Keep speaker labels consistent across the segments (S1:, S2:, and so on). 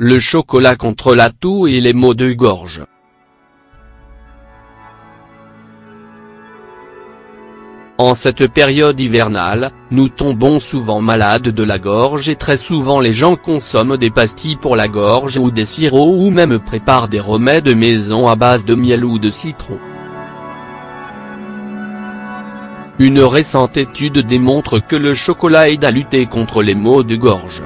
S1: le chocolat contre la toux et les maux de gorge. En cette période hivernale, nous tombons souvent malades de la gorge et très souvent les gens consomment des pastilles pour la gorge ou des sirops ou même préparent des remèdes maison à base de miel ou de citron. Une récente étude démontre que le chocolat aide à lutter contre les maux de gorge.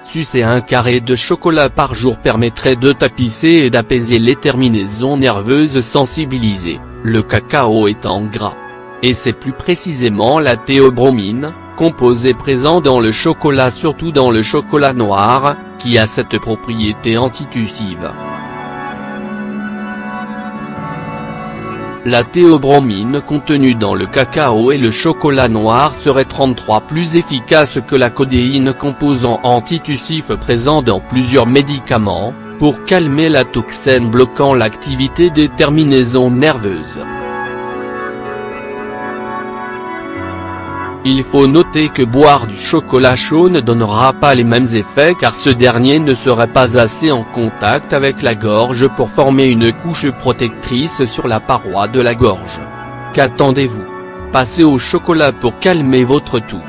S1: Sucer un carré de chocolat par jour permettrait de tapisser et d'apaiser les terminaisons nerveuses sensibilisées, le cacao étant gras. Et c'est plus précisément la théobromine, composé présent dans le chocolat, surtout dans le chocolat noir, qui a cette propriété antitussive. La théobromine contenue dans le cacao et le chocolat noir serait 33 plus efficace que la codéine, composant antitussif présent dans plusieurs médicaments, pour calmer la toxine bloquant l'activité des terminaisons nerveuses. Il faut noter que boire du chocolat chaud ne donnera pas les mêmes effets car ce dernier ne serait pas assez en contact avec la gorge pour former une couche protectrice sur la paroi de la gorge. Qu'attendez-vous? Passez au chocolat pour calmer votre toux.